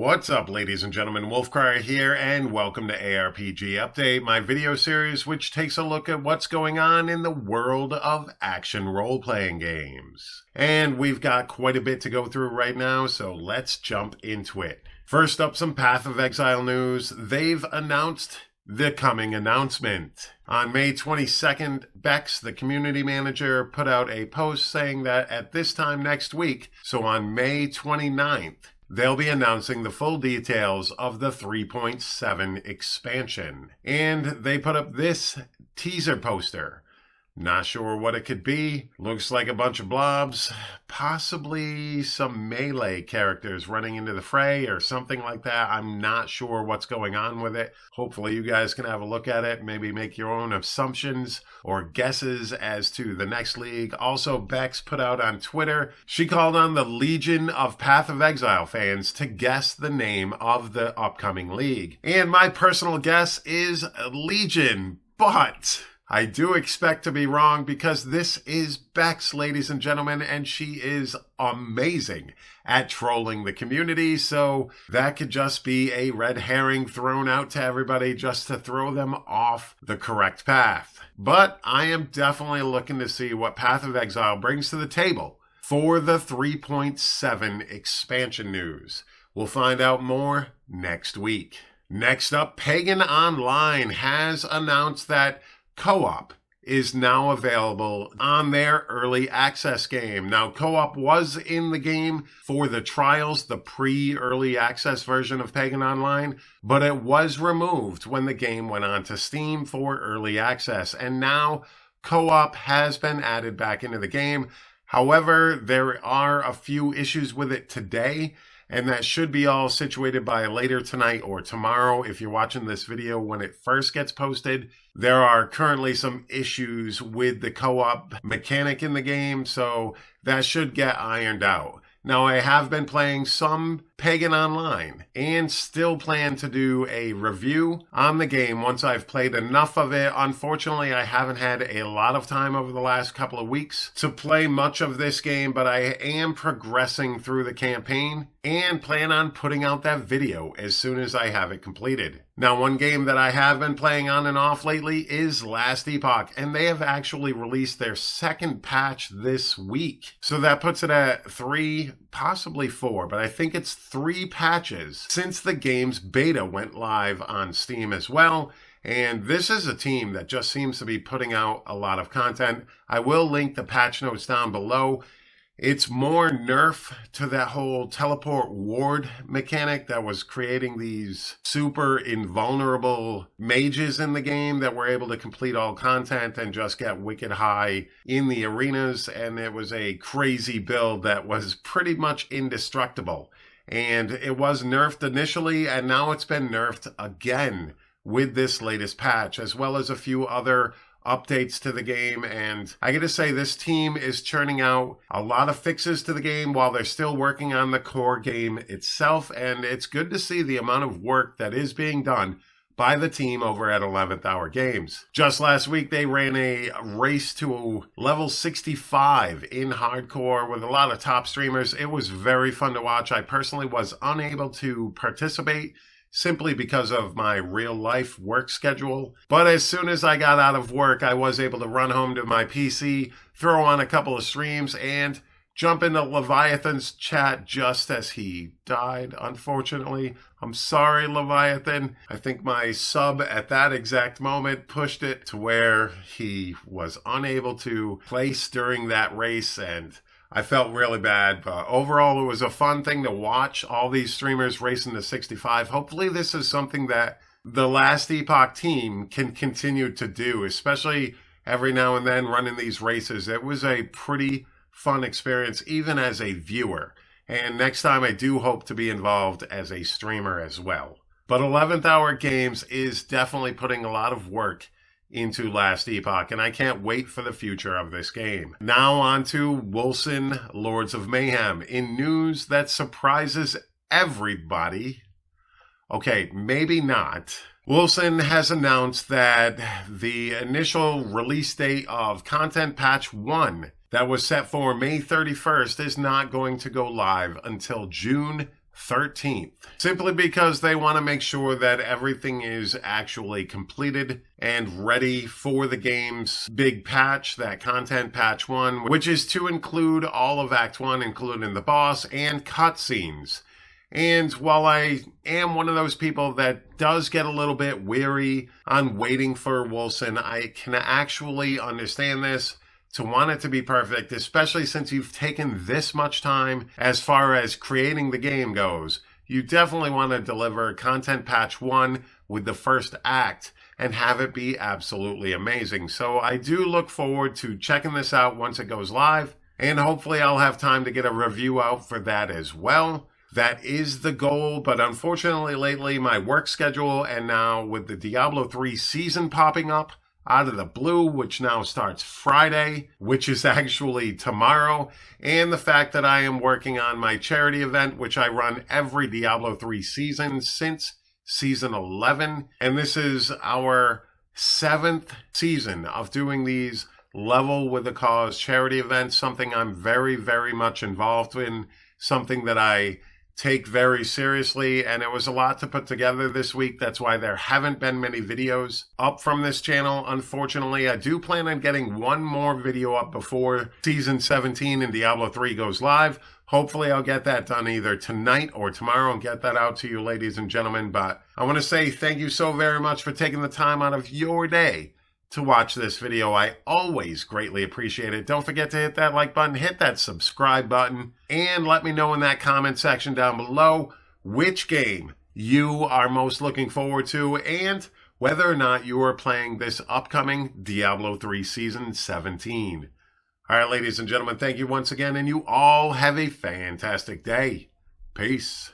What's up, ladies and gentlemen? Wolfcryer here, and welcome to aRPG Update, my video series which takes a look at what's going on in the world of action role-playing games. And we've got quite a bit to go through right now, so let's jump into it. First up, some Path of Exile news. They've announced the coming announcement. On May 22nd, Bex, the community manager, put out a post saying that at this time next week, so on May 29th, they'll be announcing the full details of the 3.7 expansion. And they put up this teaser poster. Not sure what it could be. Looks like a bunch of blobs. Possibly some melee characters running into the fray or something like that. I'm not sure what's going on with it. Hopefully you guys can have a look at it. Maybe make your own assumptions or guesses as to the next league. Also, Bex put out on Twitter. She called on the Legion of Path of Exile fans to guess the name of the upcoming league. And my personal guess is Legion, but I do expect to be wrong because this is Bex, ladies and gentlemen, and she is amazing at trolling the community, so that could just be a red herring thrown out to everybody just to throw them off the correct path. But I am definitely looking to see what Path of Exile brings to the table for the 3.7 expansion news. We'll find out more next week. Next up, Pagan Online has announced that Co-op is now available on their early access game. Now, Co-op was in the game for the trials, the pre-early access version of Pagan Online, but it was removed when the game went on to Steam for early access. And now Co-op has been added back into the game. However, there are a few issues with it today, and that should be all situated by later tonight or tomorrow. If you're watching this video when it first gets posted, there are currently some issues with the co-op mechanic in the game, so that should get ironed out. Now, I have been playing some Pagan Online and still plan to do a review on the game once I've played enough of it. Unfortunately, I haven't had a lot of time over the last couple of weeks to play much of this game, but I am progressing through the campaign and plan on putting out that video as soon as I have it completed. Now, one game that I have been playing on and off lately is Last Epoch, and they have actually released their second patch this week. So that puts it at 3, possibly 4, but I think it's 3 patches since the game's beta went live on Steam as well. And this is a team that just seems to be putting out a lot of content. I will link the patch notes down below. It's more nerf to that whole teleport ward mechanic that was creating these super invulnerable mages in the game that were able to complete all content and just get wicked high in the arenas. And it was a crazy build that was pretty much indestructible. And it was nerfed initially, and now it's been nerfed again with this latest patch, as well as a few other updates to the game. And I gotta say, this team is churning out a lot of fixes to the game while they're still working on the core game itself. And it's good to see the amount of work that is being done by the team over at 11th Hour Games. Just last week, they ran a race to level 65 in hardcore with a lot of top streamers. It was very fun to watch. I personally was unable to participate simply because of my real life work schedule. But as soon as I got out of work, I was able to run home to my PC, throw on a couple of streams, and jump into Leviathan's chat just as he died, unfortunately. I'm sorry, Leviathan. I think my sub at that exact moment pushed it to where he was unable to place during that race, and I felt really bad, but overall it was a fun thing to watch all these streamers racing to 65. Hopefully this is something that the Last Epoch team can continue to do, especially every now and then running these races. It was a pretty fun experience, even as a viewer. And next time I do hope to be involved as a streamer as well. But 11th Hour Games is definitely putting a lot of work into Last Epoch, and I can't wait for the future of this game. Now on to Wolcen, Lords of Mayhem. In news that surprises everybody, okay, maybe not, Wolcen has announced that the initial release date of Content Patch 1 that was set for May 31st is not going to go live until June 13th, simply because they want to make sure that everything is actually completed and ready for the game's big patch, that content patch 1, which is to include all of Act 1, including the boss and cutscenes. And while I am one of those people that does get a little bit weary on waiting for Wolcen, I can actually understand this, to want it to be perfect, especially since you've taken this much time as far as creating the game goes. You definitely want to deliver content patch 1 with the first act and have it be absolutely amazing. So I do look forward to checking this out once it goes live, and hopefully I'll have time to get a review out for that as well. That is the goal, but unfortunately lately my work schedule, and now with the Diablo 3 season popping up out of the blue, which now starts Friday, which is actually tomorrow, and the fact that I am working on my charity event, which I run every Diablo 3 season since season 11, and this is our 7th season of doing these Level with a Cause charity events, something I'm very, very much involved in, something that I take very seriously, and it was a lot to put together this week. That's why there haven't been many videos up from this channel, unfortunately. I do plan on getting one more video up before Season 17 in Diablo 3 goes live. Hopefully I'll get that done either tonight or tomorrow and get that out to you, ladies and gentlemen. But I want to say thank you so very much for taking the time out of your day to watch this video. I always greatly appreciate it. Don't forget to hit that like button, hit that subscribe button, and let me know in that comment section down below which game you are most looking forward to and whether or not you are playing this upcoming Diablo 3 Season 17. All right, ladies and gentlemen, thank you once again, and you all have a fantastic day. Peace.